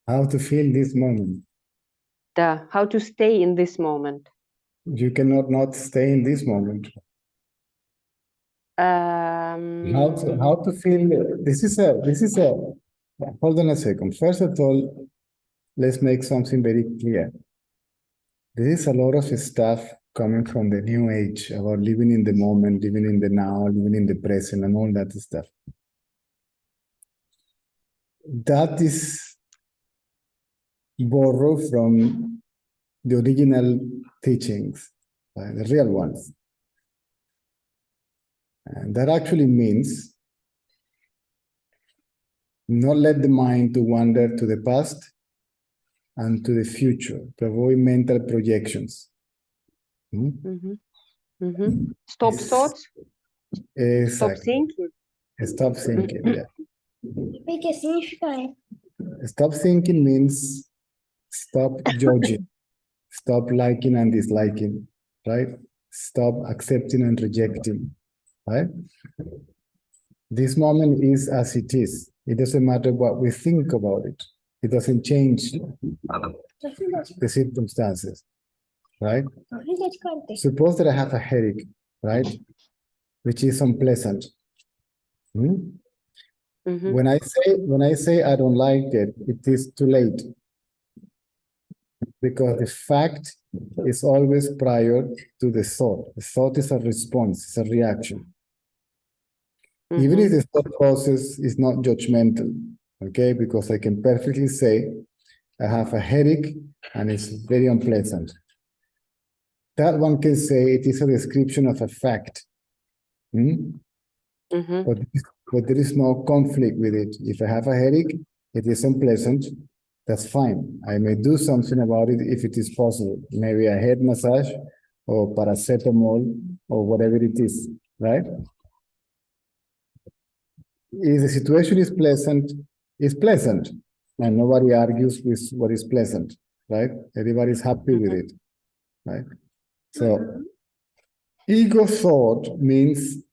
How to feel this moment. How to stay in this moment. You cannot not stay in this moment. How to feel, this is a, hold on a second. First of all, let's make something very clear. There is a lot of stuff coming from the new age about living in the moment, living in the now, living in the present, and all that stuff. That is borrowed from the original teachings, the real ones. And that actually means not let the mind to wander to the past and to the future, to avoid mental projections. Stop thoughts? Exactly. Stop thinking? Stop thinking, yeah. Stop thinking means stop judging, stop liking and disliking, right? Stop accepting and rejecting, right? This moment is as it is. It doesn't matter what we think about it. It doesn't change the circumstances, right? Suppose that I have a headache, right? Which is unpleasant. When I say I don't like it, it is too late. Because the fact is always prior to the thought. The thought is a response, it's a reaction. Even if the thought process is not judgmental, okay? Because I can perfectly say, I have a headache and it's very unpleasant. That one can say it is a description of a fact. But there is no conflict with it. If I have a headache, it is unpleasant, that's fine. I may do something about it if it is possible. Maybe a head massage or paracetamol or whatever it is, right? If the situation is pleasant, it's pleasant. And nobody argues with what is pleasant, right? Everybody's happy with it, right? So, ego thought means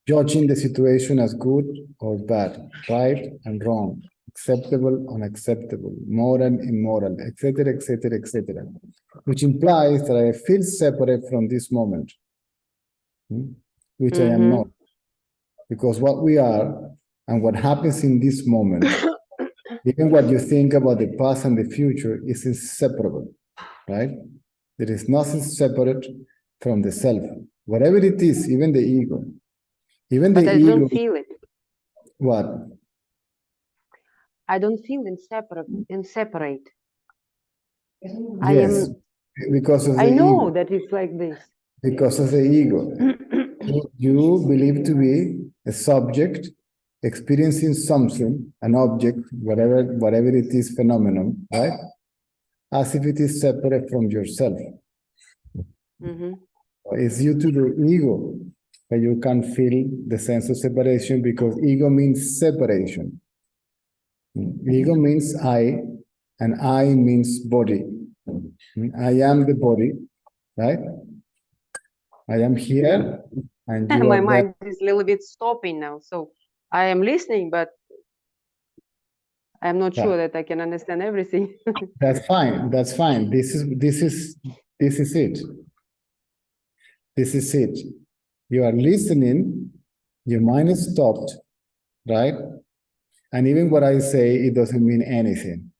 judging the situation as good or bad, right and wrong, acceptable, unacceptable, moral, immoral, etc., etc., etc., which implies that I feel separate from this moment, which I am not. Because what we are and what happens in this moment, even what you think about the past and the future, is inseparable, right? There is nothing separate from the self. Whatever it is, even the ego. Even but the I ego. don't feel it. What? I don't feel separate. Yes, because of the I know ego. that it's like this. Because of the ego. You believe to be a subject experiencing something, an object, whatever it is, phenomenon, right? As if it is separate from yourself. It's due to the ego that you can feel the sense of separation, because ego means separation. Ego means I, and I means body. I am the body, right? I am here, and you My are mind is a little bit stopping now, so I am listening, but I'm not sure that I can understand everything. That's fine. That's fine. This is it. This is it. You are listening. Your mind is stopped, right? And even what I say, it doesn't mean anything.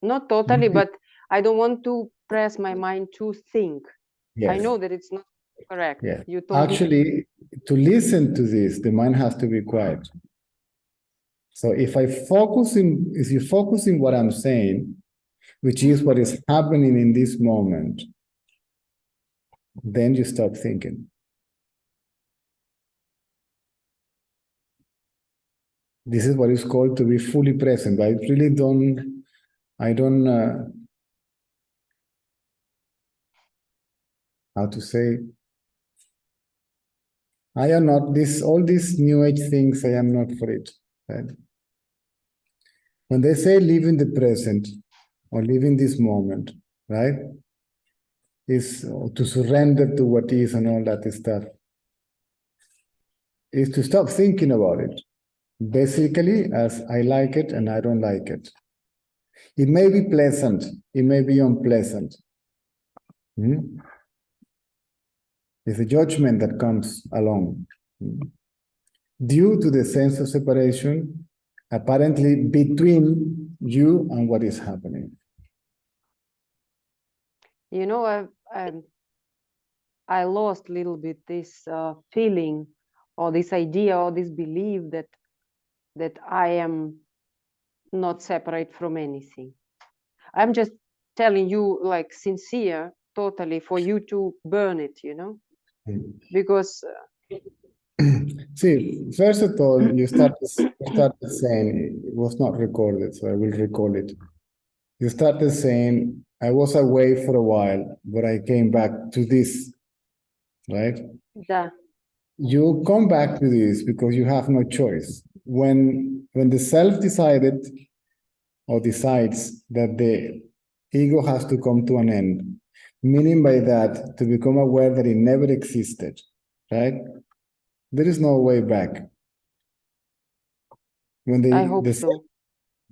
Not totally, but I don't want to press my mind to think. Yes. I know that it's not correct. Yeah. You told Actually, to listen to this, the mind has to be quiet. So if you focus in what I'm saying, which is what is happening in this moment, then you stop thinking. This is what is called to be fully present. I really don't, how to say, I am not all these new age things, I am not for it. Right? When they say live in the present or live in this moment, right? Is to surrender to what is and all that stuff. Is to stop thinking about it. basically as I like it and I don't like it. It may be pleasant, it may be unpleasant. It's a judgment that comes along. Due to the sense of separation, apparently between you and what is happening. You know, I lost a little bit this feeling or this idea or this belief that I am not separate from anything. I'm just telling you, like, sincere, totally, for you to burn it, you know, because see, first of all, you started saying it was not recorded, so I will record it. You started saying, I was away for a while, but I came back to this, right? yeah. You come back to this because you have no choice. When the self decided or decides that the ego has to come to an end, meaning by that to become aware that it never existed, right? There is no way back. When I hope so.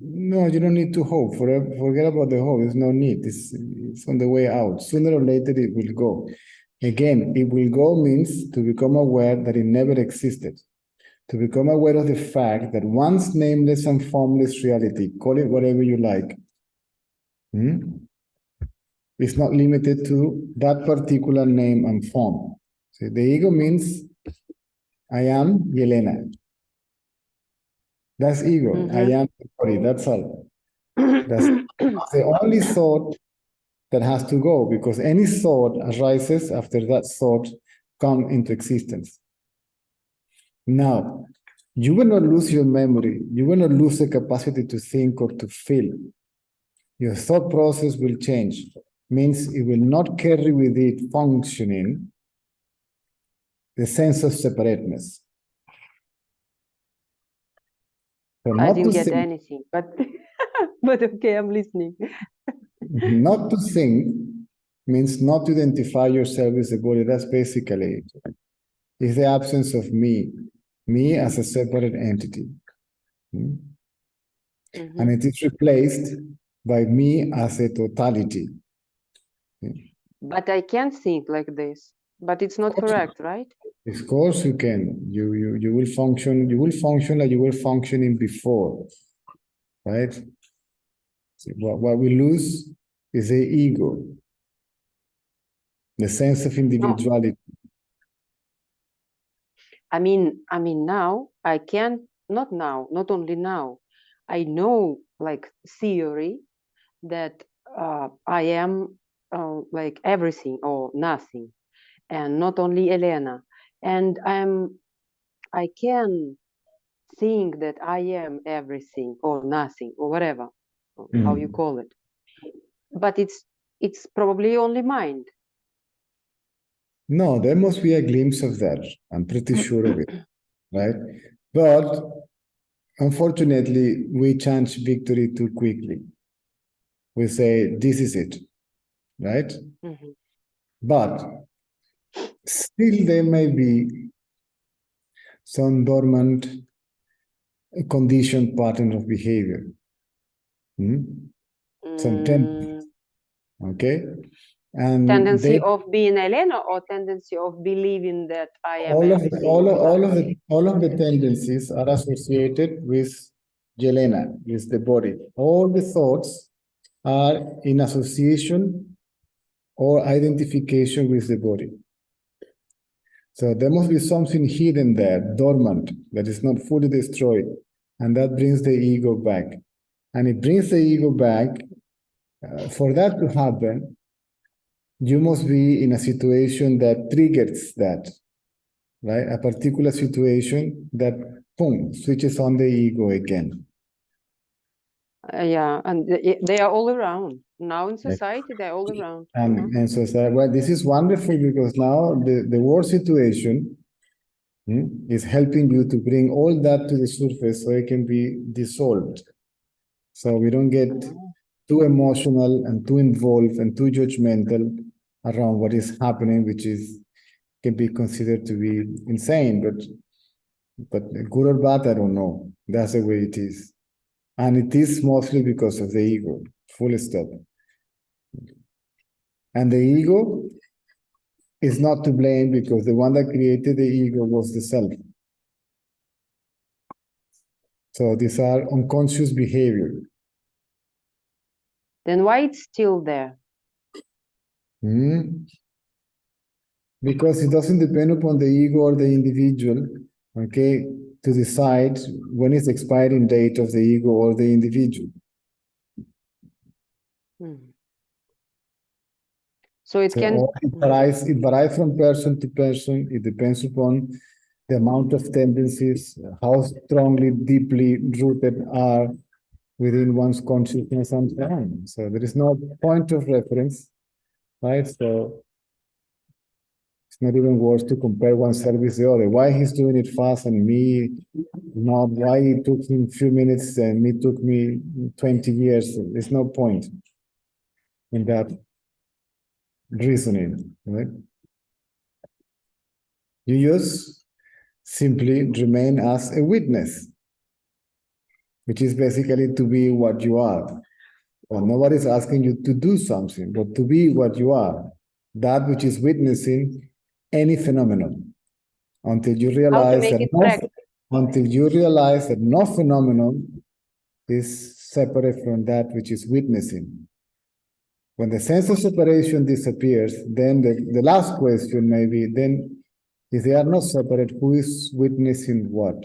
No, you don't need to hope. Forget about the hope. There's no need. It's on the way out. Sooner or later, it will go. Again, it will go means to become aware that it never existed. To become aware of the fact that one's nameless and formless reality, call it whatever you like, is not limited to that particular name and form. So the ego means I am Yelena. That's ego. I am the body. That's all. That's the only thought that has to go, because any thought arises after that thought come into existence. Now, you will not lose your memory. You will not lose the capacity to think or to feel. Your thought process will change. Means it will not carry with it functioning the sense of separateness. So I didn't get anything, but but okay, I'm listening. Not to think means not to identify yourself with the body. That's basically it. It's the absence of me as a separate entity. And it is replaced by me as a totality. But I can't think like this. But it's not correct, right? Of course you can. You will function. You will function like you were functioning before, right? So what we lose is the ego, the sense of individuality. I mean, now I can't. Not now. Not only now. I know, like, theory that I am like everything or nothing, and not only Elena. And I can think that I am everything or nothing or whatever, how you call it. But it's probably only mind. No, there must be a glimpse of that. I'm pretty sure of it, right? But unfortunately, we chance victory too quickly. We say, this is it, right? But still there may be some dormant conditioned pattern of behavior. Some tendency, okay? And tendency of being Elena or tendency of believing that I am all of the tendencies are associated with Yelena, with the body. All the thoughts are in association or identification with the body. So there must be something hidden there, dormant, that is not fully destroyed, and that brings the ego back. And it brings the ego back. For that to happen, you must be in a situation that triggers that, right? A particular situation that, boom, switches on the ego again. Yeah, and they are all around. Now in society, they're all around. And so, well, this is wonderful because now the war situation is helping you to bring all that to the surface so it can be dissolved. So we don't get too emotional and too involved and too judgmental around what is happening, which can be considered to be insane, but good or bad, I don't know. That's the way it is. And it is mostly because of the ego, full stop. And the ego is not to blame because the one that created the ego was the self. So these are unconscious behavior. Then why it's still there? Because it doesn't depend upon the ego or the individual, okay, to decide when is the expiring date of the ego or the individual. So it can... It varies from person to person. It depends upon the amount of tendencies, how strongly, deeply rooted are within one's consciousness and so on. So there is no point of reference, right? So it's not even worth to compare one service to the other. Why he's doing it fast and me not? Why it took him a few minutes and me took me 20 years? There's no point in that reasoning, right? You just simply remain as a witness, which is basically to be what you are. Well, nobody's asking you to do something, but to be what you are, that which is witnessing any phenomenon, until you realize that no phenomenon is separate from that which is witnessing. When the sense of separation disappears, then the last question may be, then if they are not separate, who is witnessing what?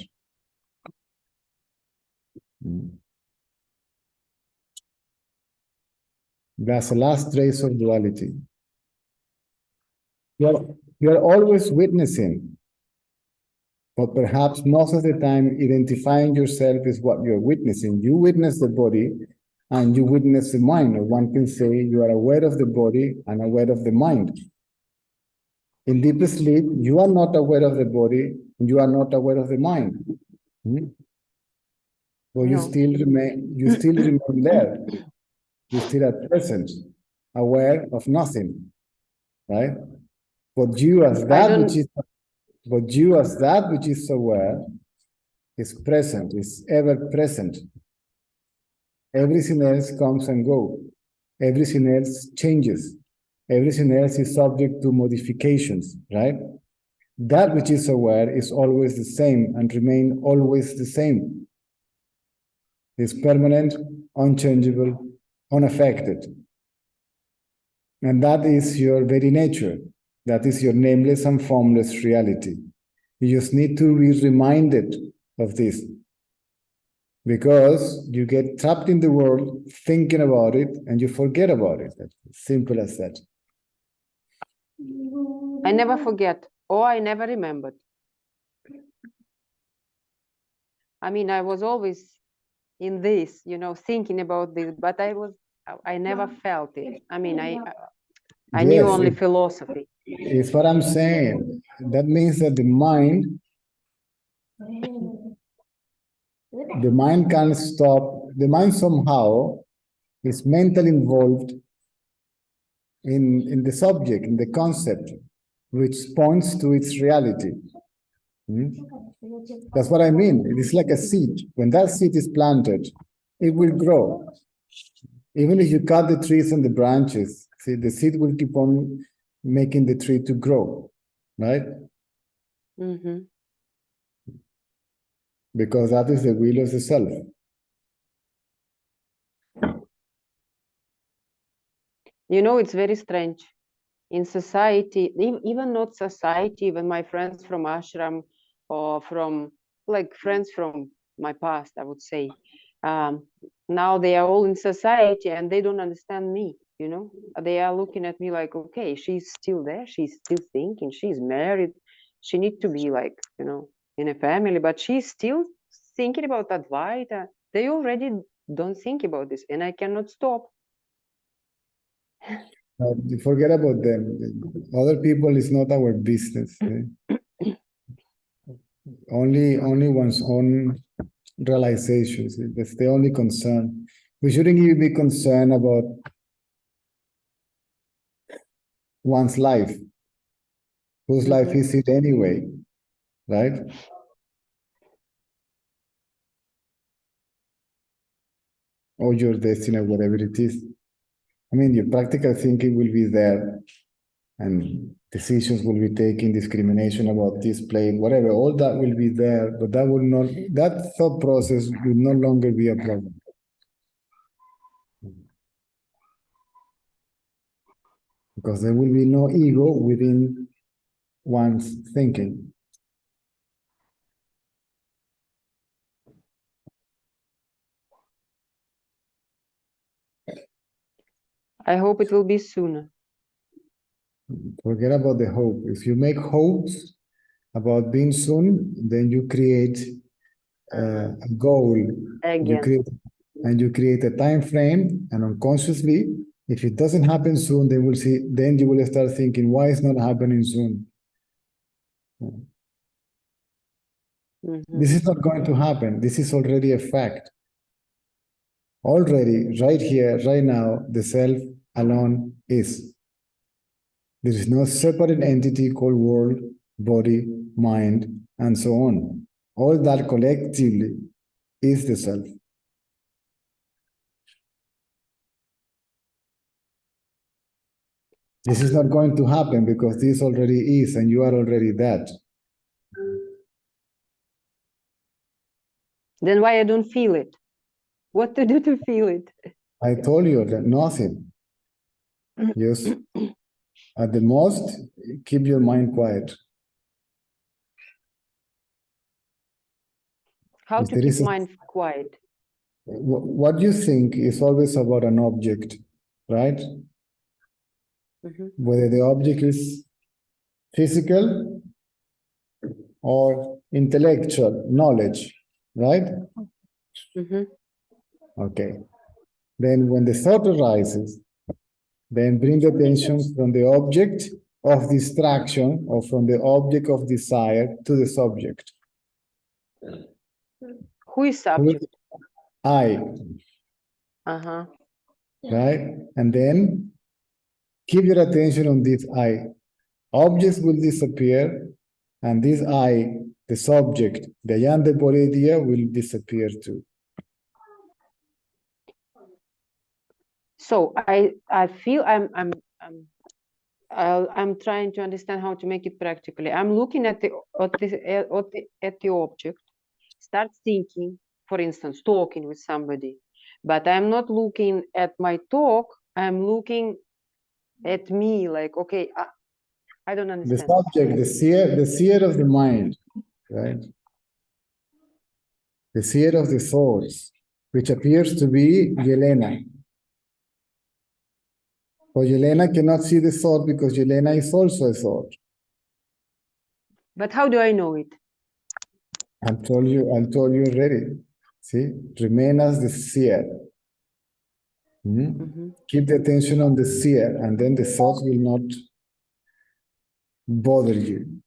That's the last trace of duality. You're always witnessing, but perhaps most of the time identifying yourself is what you're witnessing. You witness the body and you witness the mind, or one can say you are aware of the body and aware of the mind. In deep sleep, you are not aware of the body and you are not aware of the mind. So you still remain there. You still are present, aware of nothing, right? But you as that which is aware is present, is ever present. Everything else comes and goes. Everything else changes. Everything else is subject to modifications, right? That which is aware is always the same and remain always the same. It's permanent, unchangeable, unaffected. And that is your very nature. That is your nameless and formless reality. You just need to be reminded of this, because you get trapped in the world thinking about it and you forget about it. That's simple as that. I never forget, or I never remembered. I mean, I was always in this, thinking about this, but I never felt it. I mean, I knew only philosophy. It's what I'm saying. That means that the mind can't stop. The mind somehow is mentally involved in the subject, in the concept, which points to its reality. That's what I mean. It is like a seed. When that seed is planted, it will grow. Even if you cut the trees and the branches, see, the seed will keep on making the tree to grow, right? Because that is the will of the self. It's very strange. In society, even not society, even my friends from ashram or from friends from my past, I would say, now they are all in society and they don't understand me. They are looking at me like, okay, she's still there, she's still thinking, she's married, she needs to be in a family, but she's still thinking about Advaita. They already don't think about this, and I cannot stop. Forget about them. Other people is not our business. Only one's own realizations. That's the only concern. We shouldn't even be concerned about one's life. Whose life is it anyway, right? or your destiny, whatever it is. I mean, your practical thinking will be there, and decisions will be taken, discrimination about this plane, whatever, all that will be there, but that will not, that thought process will no longer be a problem. Because there will be no ego within one's thinking. I hope it will be sooner. Forget about the hope. If you make hopes about being soon, then you create a goal. Again. You create a time frame, and unconsciously, if it doesn't happen soon, then you will start thinking, why is not happening soon? This is not going to happen. This is already a fact. Already, right here, right now, the self alone is. There is no separate entity called world, body, mind, and so on. All that collectively is the self. This is not going to happen because this already is, and you are already that. Then why I don't feel it? What to do to feel it? I told you that nothing. Just at the most, keep your mind quiet. How to keep mind quiet? What you think is always about an object, right? Whether the object is physical or intellectual knowledge, right? Okay. Then when the thought arises, then bring the attention from the object of distraction or from the object of desire to the subject. Who is subject? I. Right? And then keep your attention on this I. Objects will disappear, and this I, the subject, the I am the body idea, will disappear too. So I feel I'm trying to understand how to make it practically. I'm looking at the object, start thinking, for instance, talking with somebody, but I'm not looking at my talk. I'm looking at me, like, okay, I don't understand. The subject, the seer of the mind, right? The seer of the thoughts, which appears to be Yelena. But Yelena cannot see the thought because Yelena is also a thought. But how do I know it? I told you already. See, remain as the seer. Keep the attention on the seer, and then the thought will not bother you,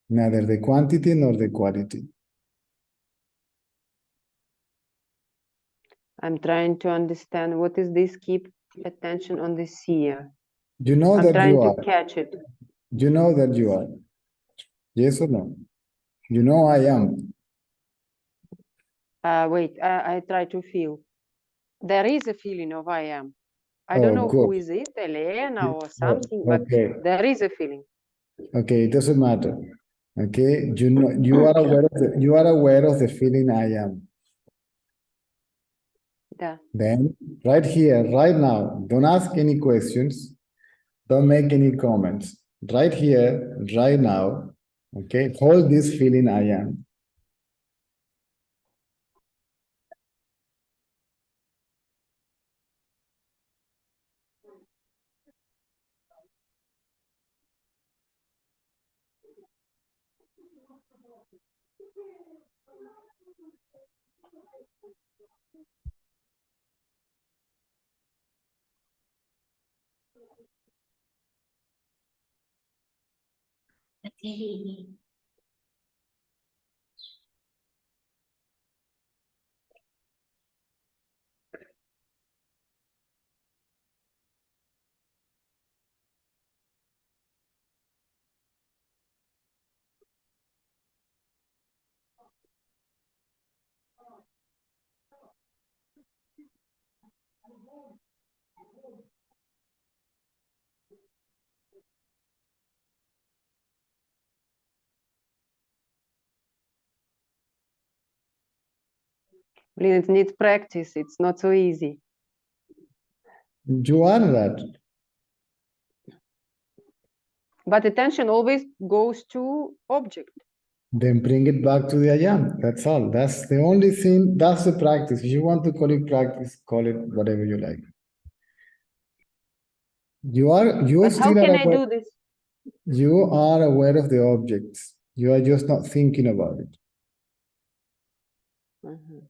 neither the quantity nor the quality. I'm trying to understand what is this keep attention on the seer. You know I'm that trying you to are. catch it. You know that you are. Yes or no? You know I am. Wait, I try to feel. There is a feeling of I am. I don't know who is it, Elena or something, but there is a feeling. Okay, it doesn't matter. Okay, you know, you are aware of the feeling I am. Yeah. Then, right here, right now, don't ask any questions. Don't make any comments. Right here, right now, okay, hold this feeling I am. It needs practice. It's not so easy. You are that. But attention always goes to object. Then bring it back to the I am. That's all. That's the only thing. That's the practice. If you want to call it practice, call it whatever you like. You But how still can are I aware. do this? You are aware of the objects. You are just not thinking about it. Mhm.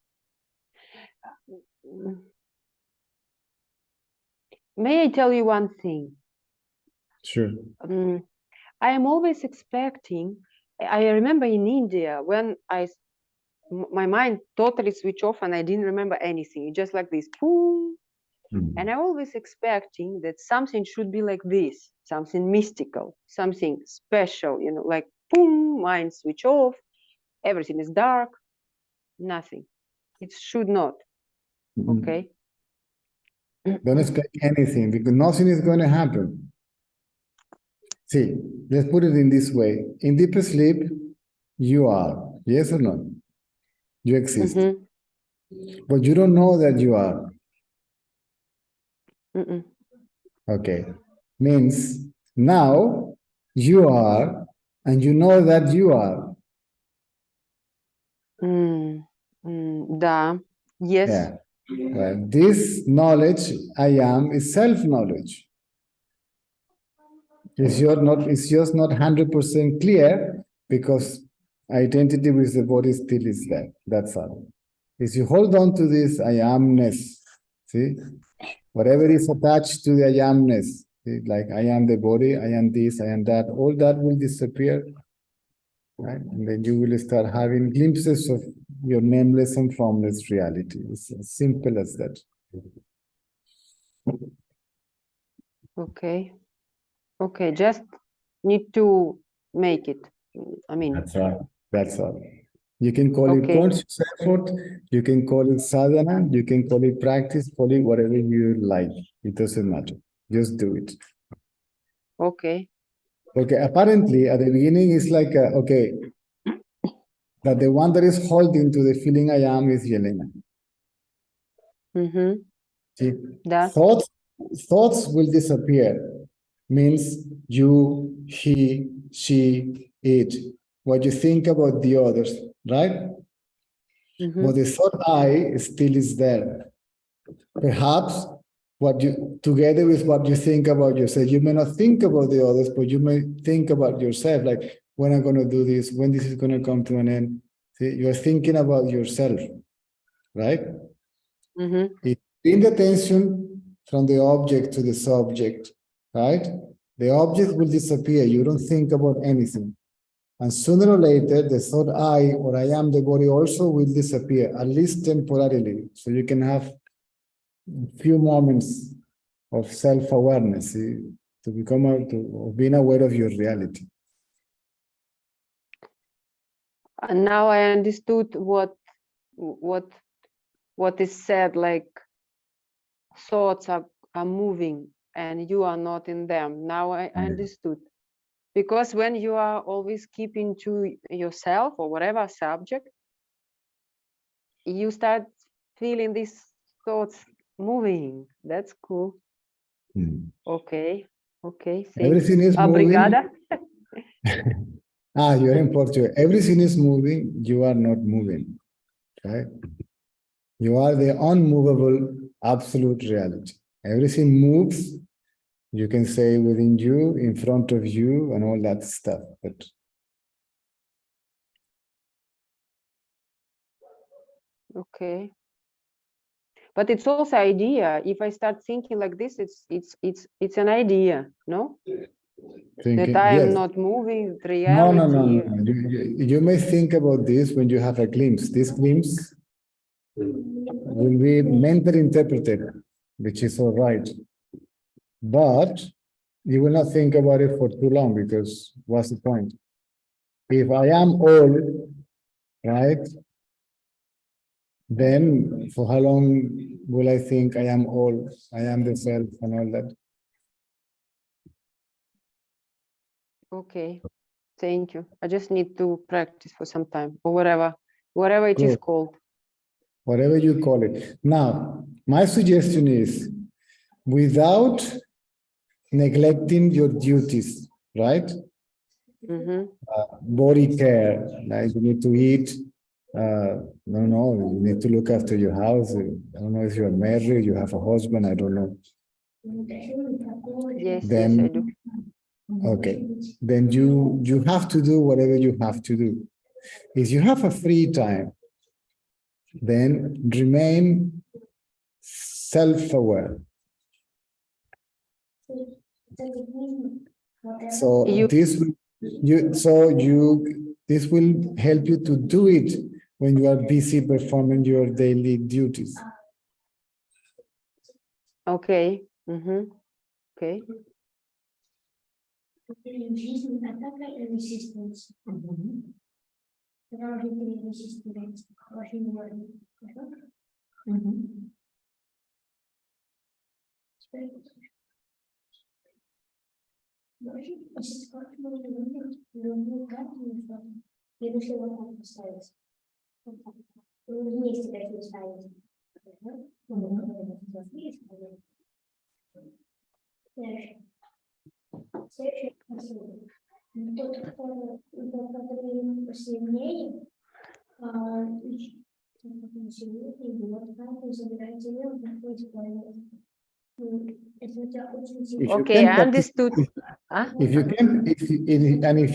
May I tell you one thing? Sure. I am always expecting. I remember in India when my mind totally switched off and I didn't remember anything. Just like this, boom. And I always expecting that something should be like this, something mystical, something special, like boom, mind switch off, everything is dark, nothing. It should not. Okay. Don't expect anything because nothing is going to happen. See, let's put it in this way. In deep sleep, you are. Yes or no? You exist. But you don't know that you are. Okay. Means now you are, and you know that you are. Da. Yes. Yeah. Well, this knowledge, I am, is self-knowledge. It's just not 100% clear because identity with the body still is there. That's all. If you hold on to this I amness, see, whatever is attached to the I amness, see, like I am the body, I am this, I am that, all that will disappear, right? And then you will start having glimpses of your nameless and formless reality. It's as simple as that. Okay. Okay, just need to make it. I mean, that's all. That's all. You can call it okay. conscious effort, you can call it sadhana, you can call it practice, call it whatever you like. It doesn't matter. Just do it. Okay. Okay, apparently at the beginning it's like, okay, that the one that is holding to the feeling I am is Yelena. See, thoughts will disappear. Means you, he, she, it. What you think about the others, right? But the thought I still is there. Perhaps what you, together with what you think about yourself, you may not think about the others, but you may think about yourself, like when I'm going to do this, when this is going to come to an end. See, you're thinking about yourself, right? It bring attention from the object to the subject, right? The object will disappear. You don't think about anything. And sooner or later, the thought I or I am the body also will disappear, at least temporarily. So you can have a few moments of self-awareness to become of being aware of your reality. And now I understood what is said, like thoughts are moving and you are not in them. Now I understood. Because when you are always keeping to yourself or whatever subject, you start feeling these thoughts moving. That's cool. Okay. Okay. Everything is Obrigada. moving. You're in Portugal. Everything is moving. You are not moving, right? You are the unmovable absolute reality. Everything moves. You can say within you, in front of you, and all that stuff. But okay. But it's also idea. If I start thinking like this, it's an idea, no? thinking, that I am yes. not moving, reality. No. You may think about this when you have a glimpse. This glimpse will be mentally interpreted, which is all right. But you will not think about it for too long because what's the point? If I am all, right, then for how long will I think I am all, I am the self and all that? Okay, thank you. I just need to practice for some time or whatever it is called. whatever you call it. Now, my suggestion is, without neglecting your duties, right? Body care, like you need to eat. No, you need to look after your house. I don't know if you're married, you have a husband, I don't know. Yes, Then, yes, I do. okay, then you have to do whatever you have to do. If you have a free time, then remain self-aware. So this will help you to do it when you are busy performing your daily duties. Okay. Okay. Okay, I understood. If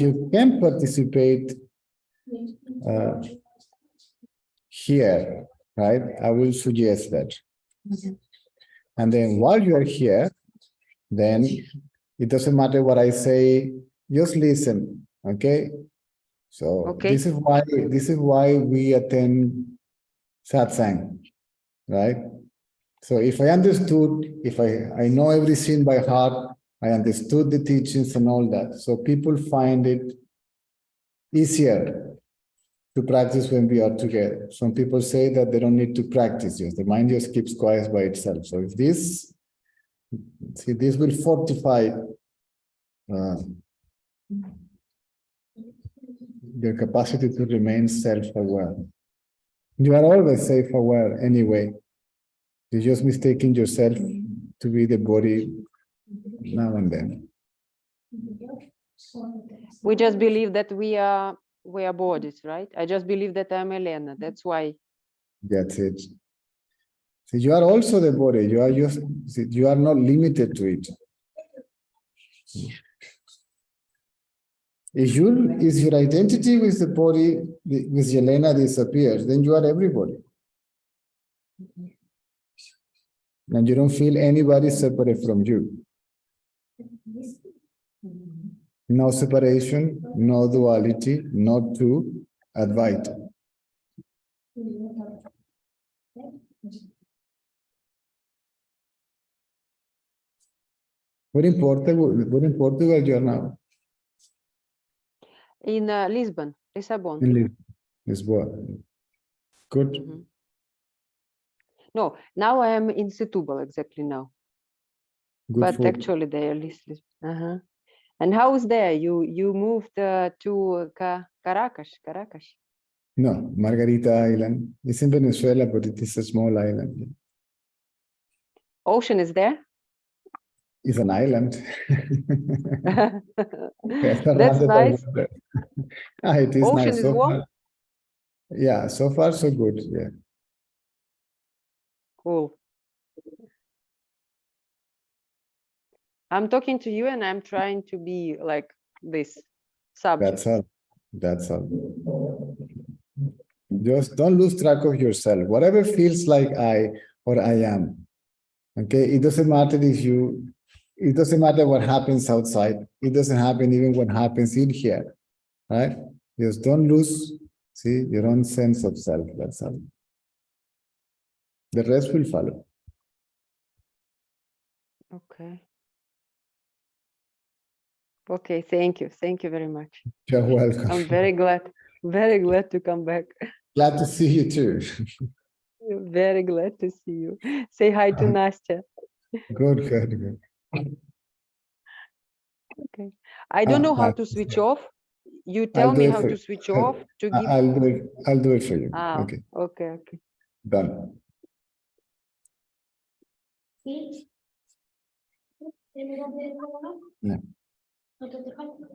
you can participate here, right? I will suggest that. And then while you are here, then it doesn't matter what I say, just listen, okay? So this is why we attend satsang, right? So if I understood, if I know everything by heart, I understood the teachings and all that. So people find it easier to practice when we are together. Some people say that they don't need to practice, just the mind just keeps quiet by itself. So if this will fortify your capacity to remain self-aware. You are always self-aware anyway. You're just mistaking yourself to be the body now and then. We just believe that we are bodies, right? I just believe that I'm Elena. That's why. That's it. So you are also the body. You are not limited to it. If your identity with the body, with Yelena disappears, then you are everybody. And you don't feel anybody separate from you. No separation, no duality, no two, Advaita. Where in Portugal you are now? In Lisbon, Lisbon. In Lisbon. Good. No, now I am in Setúbal exactly now. Good, but actually they are Lisbon. And how is there? You moved to Caracas? No, Margarita Island. It's in Venezuela, but it is a small island. Ocean is there? It's an island. That's nice. It is Ocean nice is so warm? far. Yeah, so far so good. Yeah. Cool. I'm talking to you and I'm trying to be like this subject. That's all. Just don't lose track of yourself. Whatever feels like I am. Okay, it doesn't matter it doesn't matter what happens outside. It doesn't happen even what happens in here. Right? Just don't lose, your own sense of self. That's all. The rest will follow. Okay. Okay, thank you. Thank you very much. You're welcome. I'm very glad to come back. Glad to see you too. Very glad to see you. Say hi to Nastya. Good. Okay. I don't know how to switch off. You tell me how to switch off to give. I'll do it for you. Ah, okay. Okay. Done. Sí. No. No te falta.